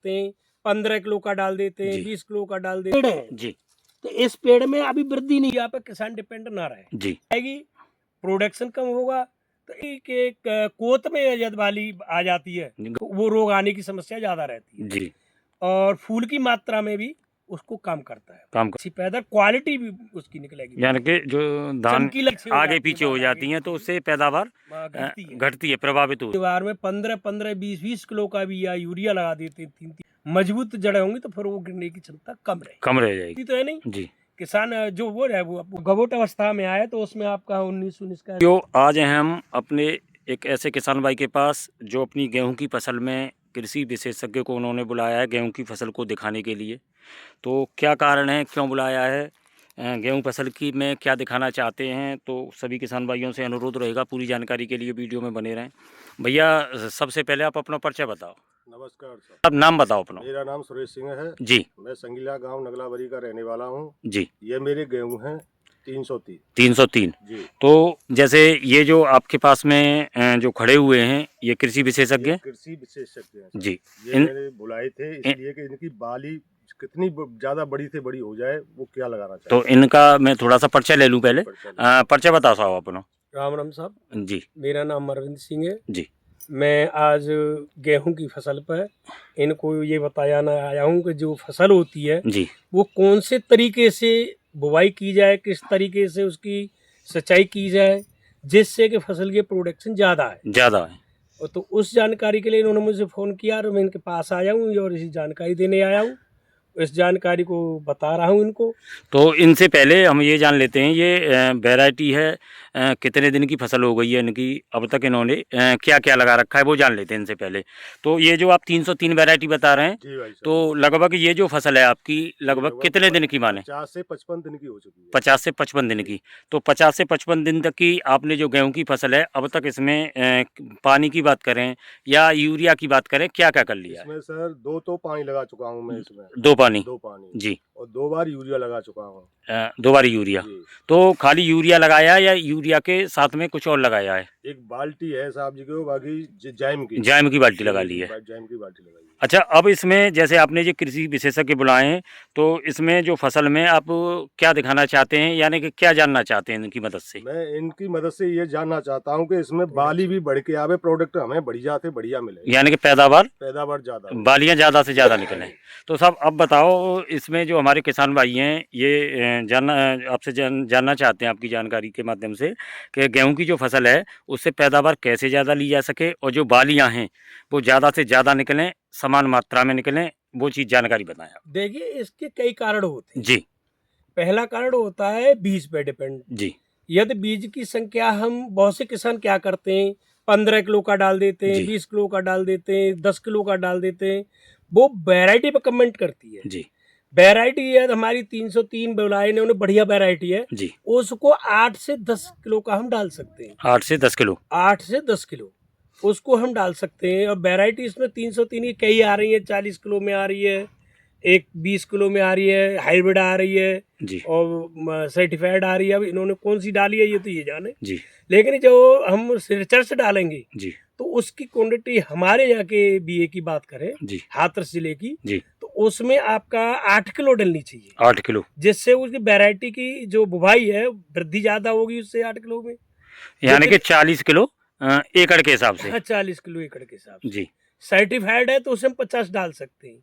सकते हैं, 15 किलो का डाल देते हैं, जी। 20 किलो का डाल देते हैं। जी तो इस पेड़ में अभी वृद्धि नहीं, यहाँ पे किसान डिपेंड ना रहे, जी आएगी प्रोडक्शन कम होगा तो एक कोत में जद वाली आ जाती है तो वो रोग आने की समस्या ज्यादा रहती है। जी और फूल की मात्रा में भी उसको कम करता है, काम कर, अच्छी पैदा क्वालिटी भी उसकी निकलेगी, यानी कि जो धान चमकीला अच्छी हो आगे जाती है, पीछे हो बाल जाती आगे हैं तो उससे पैदावार घटती है। घटती है, प्रभावित हो। दीवार में 15-15, 20-20 किलो का भी या यूरिया लगा देते हैं, 3-3 मजबूत जड़ें होंगी तो फिर वो गिरने की क्षमता कम रहेगी, कम रह जाएगी। तो है नहीं। जी किसान जो वो है वो गवोट अवस्था में आए तो उसमें आपका 19-19 का जो आज हैं हम अपने एक ऐसे किसान भाई के पास जो अपनी गेहूं की फसल में कृषि विशेषज्ञ को उन्होंने बुलाया है गेहूं की फसल को दिखाने के लिए। तो क्या कारण है, क्यों बुलाया है, गेहूं फसल की में क्या दिखाना चाहते हैं, तो सभी किसान भाइयों से अनुरोध रहेगा पूरी जानकारी के लिए वीडियो में बने रहें। भैया सबसे पहले आप अपना परिचय बताओ। नमस्कार सर, आप नाम बताओ अपना। मेरा नाम सुरेश सिंह है। जी मैं संगिला गांव नगलावरी का रहने वाला हूं। जी ये मेरे गेहूं हैं 303। 303। जी, तो जैसे ये जो आपके पास में जो खड़े हुए हैं ये कृषि विशेषज्ञ ये हैं? कृषि विशेषज्ञ हैं सर। जी ये इन मैंने बुलाए थे इसलिए कि इनकी बाली कितनी ज्यादा बड़ी से बड़ी हो जाए वो क्या लगाना तो चाहिए। इनका मैं थोड़ा सा परिचय ले लूँ पहले। परिचय परिचय बताओ साहब अपना। राम राम साहब, जी मेरा नाम अरविंद सिंह है। जी मैं आज गेहूं की फसल पर इनको ये बताना आया हूं कि जो फसल होती है जी वो कौन से तरीके से बुवाई की जाए, किस तरीके से उसकी सिंचाई की जाए जिससे कि फसल की प्रोडक्शन ज़्यादा है। ज़्यादा है। और तो उस जानकारी के लिए इन्होंने मुझे फ़ोन किया और मैं इनके पास आया हूँ और इसी जानकारी देने आया हूँ, इस जानकारी को बता रहा हूँ इनको। तो इनसे पहले हम ये जान लेते हैं ये वैरायटी है कितने दिन की फसल हो गई है इनकी, अब तक इन्होंने क्या क्या लगा रखा है वो जान लेते हैं इनसे पहले। तो ये जो आप 303 वैरायटी बता रहे हैं जी भाई साहब। तो लगभग ये जो फसल है आपकी लगभग कितने दिन की माने? 50 से 55 दिन की हो चुकी है। 50 से 55 दिन की। तो 50 से 55 दिन तक की आपने जो गेहूं की फसल है अब तक इसमें पानी की बात करें या यूरिया की बात करें क्या क्या कर लिया है? इसमें सर 2 तो पानी लगा चुका हूँ मैं इसमें। 2 पानी। 2 पानी जी और 2 बार यूरिया लगा चुका हूँ। 2 बार यूरिया। जी, तो खाली यूरिया लगाया या यूरिया के साथ में कुछ और लगाया है? एक बाल्टी है साहब जी को, बाकी जैम की जैम की बाल्टी लगा ली है। जैम की बाल्टी लगाई है। अच्छा, अब इसमें जैसे आपने ये कृषि विशेषज्ञ बुलाए हैं तो इसमें जो फसल में आप क्या दिखाना चाहते हैं, यानी कि क्या जानना चाहते हैं इनकी मदद से? मैं इनकी मदद से ये जानना चाहता हूँ कि इसमें बाली भी बढ़ के आवे, प्रोडक्ट हमें बढ़िया से बढ़िया मिले, यानी कि पैदावार ज्यादा हो। बालियां ज़्यादा से ज़्यादा निकलें। तो साहब अब बताओ इसमें जो हमारे किसान भाई हैं ये आपसे जानना चाहते हैं आपकी जानकारी के माध्यम से कि गेहूं की जो फसल है उससे पैदावार कैसे ज़्यादा ली जा सके और जो बालियां हैं वो ज़्यादा से ज़्यादा निकलें, समान मात्रा में निकलें, वो चीज़ जानकारी बताएं आप। देखिए इसके कई कारण होते हैं। जी पहला कारण होता है बीज पे डिपेंड। जी यदि बीज की संख्या हम बहुत से किसान क्या करते हैं 15 किलो का डाल देते हैं, जी 20 किलो का डाल देते हैं, 10 किलो का डाल देते हैं, वो वैरायटी पे कमेंट करती है। जी वैरायटी है हमारी 303 बुलाए ने, उन्हें बढ़िया वैरायटी है, जी उसको 8 से 10 किलो का हम डाल सकते हैं। 8 से 10 किलो। 8 से 10 किलो उसको हम डाल सकते हैं। और वैरायटी इसमें 303 की कई आ रही है, 40 किलो में आ रही है, एक 20 किलो में आ रही है, हाइब्रिड आ रही है जी और सर्टिफाइड आ रही है। अब इन्होंने कौन सी डाली है ये तो ये जाने, जी लेकिन जो हम रिसर्च डालेंगे जी तो उसकी क्वांटिटी हमारे यहाँ के बीए की बात करें जी हाथरस जिले की, जी तो उसमें आपका 8 किलो डलनी चाहिए, 8 किलो। जिससे उसकी वैरायटी की जो बुवाई है वृद्धि ज्यादा होगी उससे 8 किलो में, यानी कि 40 किलो एकड़ के हिसाब से। 40 किलो एकड़ के हिसाब से। जी सर्टिफाइड है तो उसमें 50 डाल सकते हैं।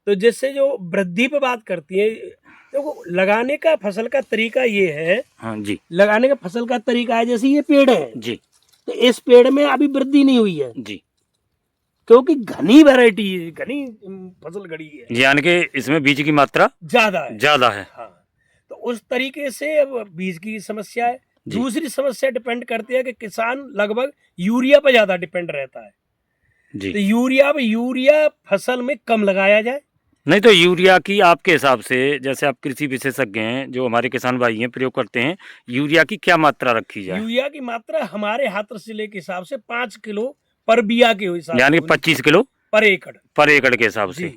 तो जिससे जो वृद्धि पे बात करती है, देखो लगाने का फसल का तरीका ये है, हाँ जी लगाने का फसल का तरीका है जैसे ये पेड़ है जी तो इस पेड़ में अभी वृद्धि नहीं हुई है जी। क्योंकि घनी वैरायटी है, घनी फसल खड़ी है, यानी कि इसमें बीज की मात्रा ज्यादा है। ज़्यादा है। हाँ, तो उस तरीके से अब बीज की समस्या है। जी। दूसरी समस्या डिपेंड करती है कि किसान लगभग यूरिया पर ज्यादा डिपेंड रहता है। जी तो यूरिया फसल में कम लगाया जाए। नहीं तो यूरिया की आपके हिसाब से, जैसे आप कृषि विशेषज्ञ हैं जो हमारे किसान भाई हैं प्रयोग करते हैं, यूरिया की क्या मात्रा रखी जाए? यूरिया की मात्रा हमारे हाथरस जिले के हिसाब से 5 किलो पर बिया के हिसाब यानी से 25 किलो पर एकड़ के हिसाब जी। से।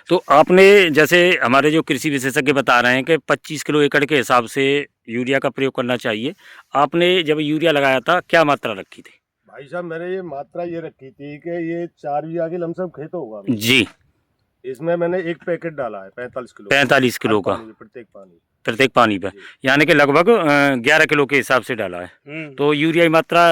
तो आपने जैसे हमारे जो कृषि विशेषज्ञ बता रहे हैं कि 25 किलो एकड़ के हिसाब से यूरिया का प्रयोग करना चाहिए, आपने जब यूरिया लगाया था क्या मात्रा रखी थी? भाई साहब मैंने ये मात्रा ये रखी थी कि ये 4 बीघा के लमसम खेत होगा। जी इसमें मैंने एक पैकेट डाला है 45 किलो 45 किलो का प्रत्येक पानी प्रत्येक पानी पे, यानी कि लगभग 11 किलो के हिसाब से डाला है। तो यूरिया की मात्रा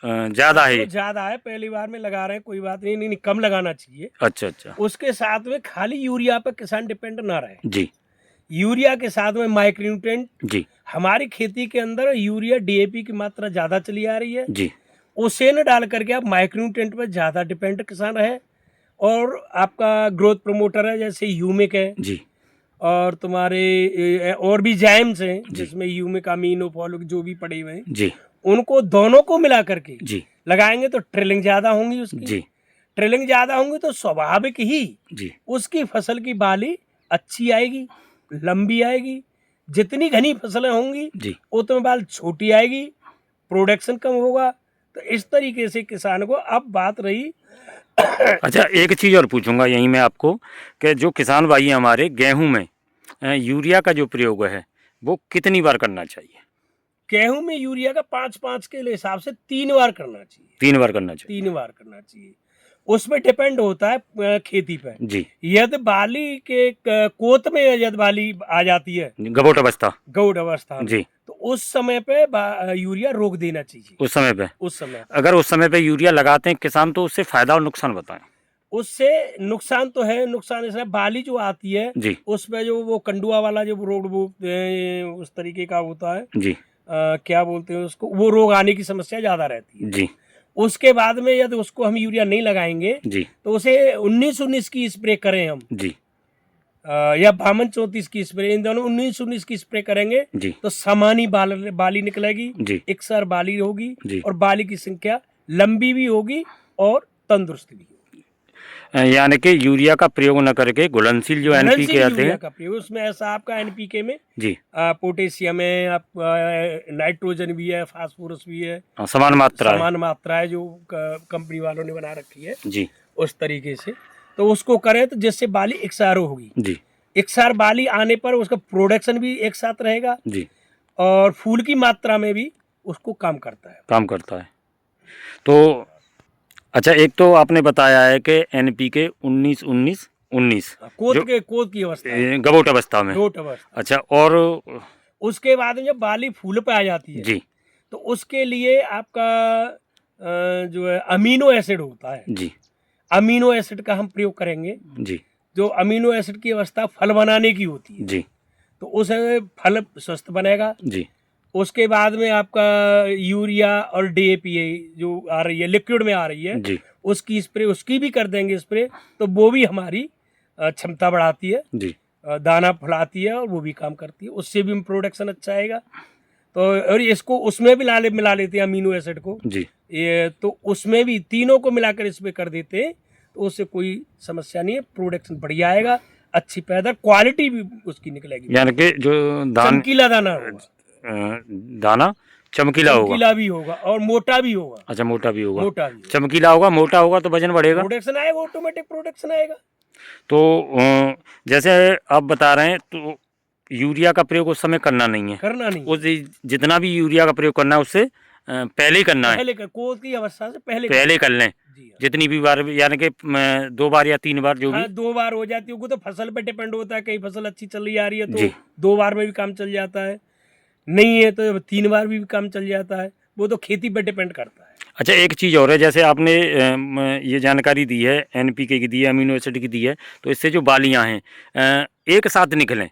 ज़्यादा है। ज्यादा है, पहली बार में लगा रहे हैं, कोई बात नहीं, नहीं कम लगाना चाहिए। अच्छा अच्छा उसके साथ में खाली यूरिया पर किसान डिपेंड ना रहे। जी यूरिया के साथ में माइक्रोन्यूट्रेंट, जी हमारी खेती के अंदर यूरिया डीएपी की मात्रा ज्यादा चली आ रही है, जी उसे न डाल करके आप माइक्रोन्यूट्रेंट पर ज्यादा डिपेंड किसान रहे। और आपका ग्रोथ प्रमोटर है जैसे ह्यूमिक है, जी और तुम्हारे और भी जैम्स हैं जिसमें ह्यूमिक अमीनो फॉलिक जो भी पड़े हुए हैं, जी उनको दोनों को मिला करके जी लगाएंगे तो ट्रिलिंग ज्यादा होंगी उसकी। जी ट्रिलिंग ज्यादा होंगी तो स्वाभाविक ही जी उसकी फसल की बाली अच्छी आएगी, लंबी आएगी। जितनी घनी फसलें होंगी जी उतनी बाल छोटी आएगी, प्रोडक्शन कम होगा। तो इस तरीके से किसान को, अब बात रही अच्छा, एक चीज़ और पूछूंगा यहीं मैं आपको कि जो किसान भाई हैं हमारे, गेहूं में यूरिया का जो प्रयोग है वो कितनी बार करना चाहिए? गेहूं में यूरिया का 5-5 के हिसाब से 3 बार करना चाहिए। 3 बार करना चाहिए। 3 बार करना चाहिए। उसमें डिपेंड होता है खेती पे। जी यदि बाली के कोत में यदि बाली आ जाती है, गबोट अवस्था, गौड़ अवस्था में, जी, तो उस समय पे यूरिया रोक देना चाहिए। उस समय पे, उस समय अगर उस समय पे यूरिया लगाते हैं किसान तो उससे फायदा और नुकसान बताएं। उससे नुकसान तो है, नुकसान इसमें बाली जो आती है जी उसमें जो वो कंडुआ वाला जो रोग वो उस तरीके का होता है, जी क्या बोलते हैं उसको, वो रोग आने की समस्या ज्यादा रहती है। जी उसके बाद में यदि उसको हम यूरिया नहीं लगाएंगे जी तो उसे 19-19 की स्प्रे करें हम, जी या 52-34 की स्प्रे, इन दोनों 19-19 की स्प्रे करेंगे जी तो समानी बाली निकलेगी, जी एकसर बाली होगी, जी। और बाली की संख्या लंबी भी होगी और तंदुरुस्त भी होगी। यानी कि यूरिया का प्रयोग न करके घुलनशील जो एनपीके घुलनशील आते यूरिया हैं, का प्रयोग, उसमें ऐसा आपका एनपीके में जी पोटेशियम है, आप नाइट्रोजन भी है, फास्फोरस भी है, समान मात्रा है। समान मात्रा है जो कंपनी वालों ने बना रखी है जी उस तरीके से। तो उसको करें तो जिससे बाली एकसार होगी, जी एकसार बाली आने पर उसका प्रोडक्शन भी एक साथ रहेगा, जी और फूल की मात्रा में भी उसको काम करता है। काम करता है। तो अच्छा, एक तो आपने बताया है कि एनपीके 19-19-19 कोद की अवस्था है, गबोट अवस्था में। गोट अवस्था। अच्छा, और उसके बाद में जब बाली फूल पे आ जाती है जी तो उसके लिए आपका जो है अमीनो एसिड होता है, जी अमीनो एसिड का हम प्रयोग करेंगे। जी जो अमीनो एसिड की अवस्था फल बनाने की होती है, जी तो उससे फल स्वस्थ बनेगा। जी उसके बाद में आपका यूरिया और डीएपी जो आ रही है, लिक्विड में आ रही है, जी उसकी स्प्रे, उसकी भी कर देंगे स्प्रे, तो वो भी हमारी क्षमता बढ़ाती है, जी दाना फुलाती है, और वो भी काम करती है, उससे भी प्रोडक्शन अच्छा आएगा। तो और इसको उसमें भी मिला लेते हैं अमीनो एसिड को, जी ये तो उसमें भी तीनों को मिलाकर इसमें कर देते हैं, तो उससे कोई समस्या नहीं है, प्रोडक्शन बढ़िया आएगा, अच्छी पैदा, क्वालिटी भी उसकी निकलेगी, यानी कि जो चमकीला दाना होगा, दाना चमकीला होगा, चमकीला भी होगा और मोटा भी होगा। अच्छा, मोटा भी होगा, मोटा भी होगा, चमकीला होगा, मोटा होगा तो वजन बढ़ेगा, प्रोडक्शन आएगा, ऑटोमेटिक प्रोडक्शन आएगा। तो जैसे आप बता रहे हैं तो यूरिया का प्रयोग उस समय करना नहीं है, करना नहीं, उस जितना भी यूरिया का प्रयोग करना है उससे पहले ही करना है, पहले कोद की अवस्था से पहले कर लें, जी हाँ। जितनी भी बार, यानी कि 2 बार या 3 बार जो भी। हाँ, 2 बार हो जाती है, वो तो फसल पे डिपेंड होता है, कई फसल अच्छी चली आ रही है तो जी 2 बार में भी काम चल जाता है, नहीं है तो 3 बार भी काम चल जाता है, वो तो खेती पे डिपेंड करता है। अच्छा, एक चीज़ और है, जैसे आपने ये जानकारी दी है, एनपीके की दी है, अमीनो एसिड की दी है, तो इससे जो बालियाँ हैं एक साथ निकलें।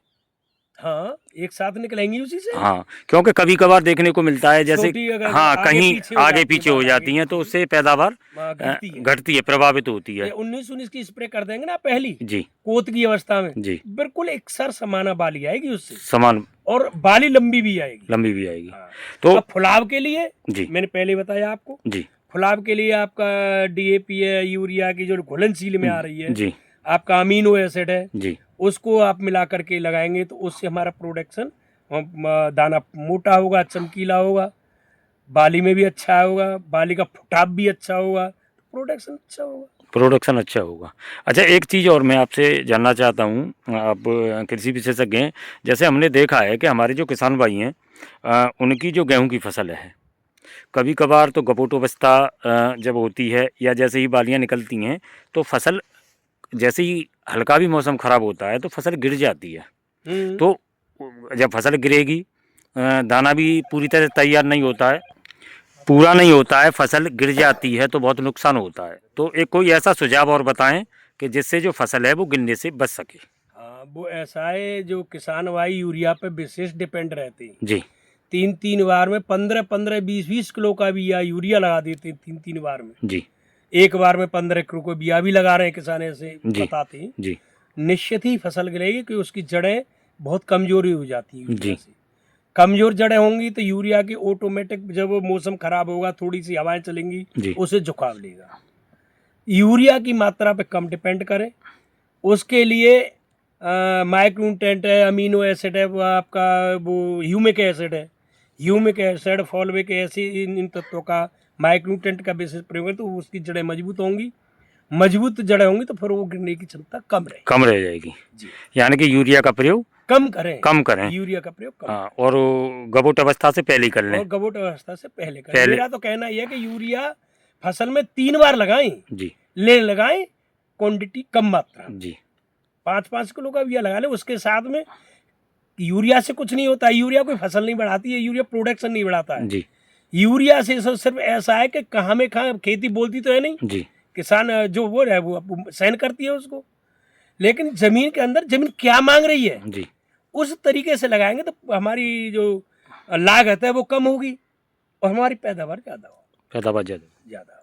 हाँ, एक साथ निकलेंगी उसी से। हाँ, क्योंकि कभी कभार देखने को मिलता है जैसे, छोटी अगर हाँ, आगे कहीं पीछे हो आगे जाती पीछे है, हो जाती हैं तो उससे पैदावार घटती है, घटती है, प्रभावित होती है। 19-19 की स्प्रे कर देंगे ना पहली जी कोत की अवस्था में, जी, बिल्कुल एक सर समाना बाली आएगी उससे, समान, और बाली लंबी भी आएगी, लंबी भी आएगी। हाँ। तो अब फुलाव के लिए जी मैंने पहले बताया आपको, जी फुलाव के लिए आपका डीएपी है, यूरिया की जो घुलनशील में आ रही है, जी आपका अमीनो एसिड है, जी उसको आप मिला करके लगाएंगे तो उससे हमारा प्रोडक्शन, दाना मोटा होगा, चमकीला होगा, बाली में भी अच्छा होगा, बाली का फुटाव भी अच्छा होगा, प्रोडक्शन अच्छा होगा। प्रोडक्शन अच्छा होगा। अच्छा, एक चीज़ और मैं आपसे जानना चाहता हूँ, आप कृषि विशेषज्ञ हैं, जैसे हमने देखा है कि हमारे जो किसान भाई हैं उनकी जो गेहूं की फसल है, कभी कभार तो गपोटोवस्था जब होती है या जैसे ही बालियां निकलती हैं तो फसल जैसे ही हल्का भी मौसम ख़राब होता है तो फसल गिर जाती है। हम्म। तो जब फसल गिरेगी दाना भी पूरी तरह तैयार नहीं होता है, पूरा नहीं होता है, फसल गिर जाती है तो बहुत नुकसान होता है। तो एक कोई ऐसा सुझाव और बताएं कि जिससे जो फसल है वो गिरने से बच सके। हाँ, वो ऐसा है, जो किसान भाई यूरिया पे विशेष डिपेंड रहते हैं। जी 3 बार में 15 20 किलो का बिया यूरिया लगा देते हैं 3 बार में। जी एक बार में 15 किलो को बिया भी लगा रहे हैं किसान, ऐसे जी बताते हैं। जी निश्चित ही फसल गिरेगी कि उसकी जड़ें बहुत कमजोरी हो जाती है यूरिया जी। से। कमजोर जड़ें होंगी तो यूरिया की ऑटोमेटिक, जब मौसम खराब होगा थोड़ी सी हवाएं चलेंगी जी। उसे झुकाव लेगा। यूरिया की मात्रा पे कम डिपेंड करें। उसके लिए माइक्रोन्यूट्रेंट है, अमीनो एसिड है, वो आपका वो ह्यूमिक एसिड है, ह्यूमिक एसिड, फॉलिक एसिड, इन तत्वों का माइक्रोन्यूट्रेंट का विशेष प्रयोग है तो उसकी जड़ें मजबूत होंगी। मजबूत जड़ें होंगी तो फिर वो गिरने की क्षमता कम रहेगी। कम रह जाएगी। जी, यानी कि यूरिया का प्रयोग कम करें, कम करें। यूरिया का प्रयोग कम हाँ, और गबोट अवस्था से पहले ही कर करें लें। और गबोट अवस्था से पहले करें। पहले। मेरा तो कहना यह है कि यूरिया फसल में 3 बार लगाएं, जी लगाएं, क्वांटिटी कम मात्रा में। जी 5 किलो का बिया लगा ले। उसके साथ में यूरिया से कुछ नहीं होता है, यूरिया कोई फसल नहीं बढ़ाती है, यूरिया प्रोडक्शन नहीं बढ़ाता है। जी यूरिया से सिर्फ ऐसा है कि कहाँ में कहाँ खेती बोलती तो है नहीं, जी किसान जो वो है वो सहन करती है उसको, लेकिन जमीन के अंदर जमीन क्या मांग रही है जी उस तरीके से लगाएंगे तो हमारी जो लागत है वो कम होगी और हमारी पैदावार ज़्यादा होगी। पैदावार ज़्यादा।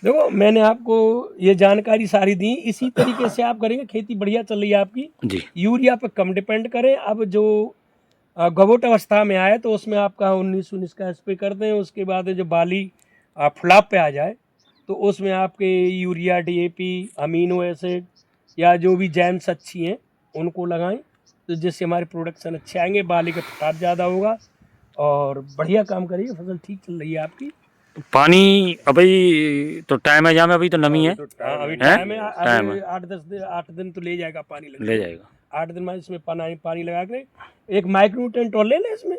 देखो, मैंने आपको ये जानकारी सारी दी, इसी तरीके से आप करेंगे खेती बढ़िया चल रही है आपकी। जी यूरिया पे कम डिपेंड करें। अब जो गबोट अवस्था में आए तो उसमें आपका 19 का स्प्रे कर दें। उसके बाद जो बाली फुलाप पे आ जाए तो उसमें आपके यूरिया, डीएपी, अमीनो एसिड या जो भी जैम्स अच्छी हैं उनको लगाएं, तो जिससे हमारे प्रोडक्शन अच्छे आएंगे, बाली का फुटाव ज़्यादा होगा और बढ़िया काम करिए, फसल ठीक चल रही है आपकी। पानी अभी तो टाइम है जहाँ में, अभी तो नमी है। हाँ, अभी हैं? टाइम है, टाइम है। 8 दिन तो ले जाएगा पानी लग ले जाएगा। 8 दिन में इसमें पानी लगा के एक माइक्रोन्यूट्रेंट और ले लें इसमें।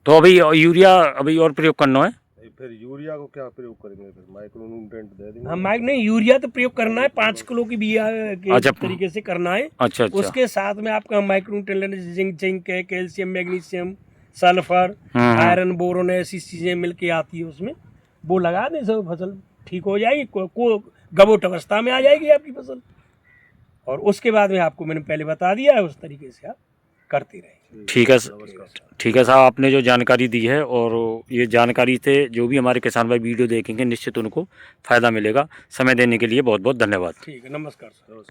तो अभी यूरिया अभी और प्रयोग करना है। फिर यूरिया को क्या प्रयोग करेंगे? फिर माइक्रोन्यूट्रेंट दे देंगे। हाँ, नहीं, यूरिया तो प्रयोग करना है 5 किलो की बिया के अच्छा। तरीके से करना है। अच्छा अच्छा। उसके साथ में आपका माइक्रोन्यूट्रेंट लेना, जिंक है, calcium, magnesium, sulphur, iron, boron, ऐसी चीजें मिलके आती है उसमें, वो लगा दें, सब फसल ठीक हो जाएगी, को गबोट अवस्था में आ जाएगी आपकी फसल। और उसके बाद में आपको मैंने पहले बता दिया है, उस तरीके से आप करते रहें। ठीक है ठीक है साहब, आपने जो जानकारी दी है और ये जानकारी से जो भी हमारे किसान भाई वीडियो देखेंगे निश्चित उनको फ़ायदा मिलेगा। समय देने के लिए बहुत बहुत धन्यवाद। ठीक है, नमस्कार सर।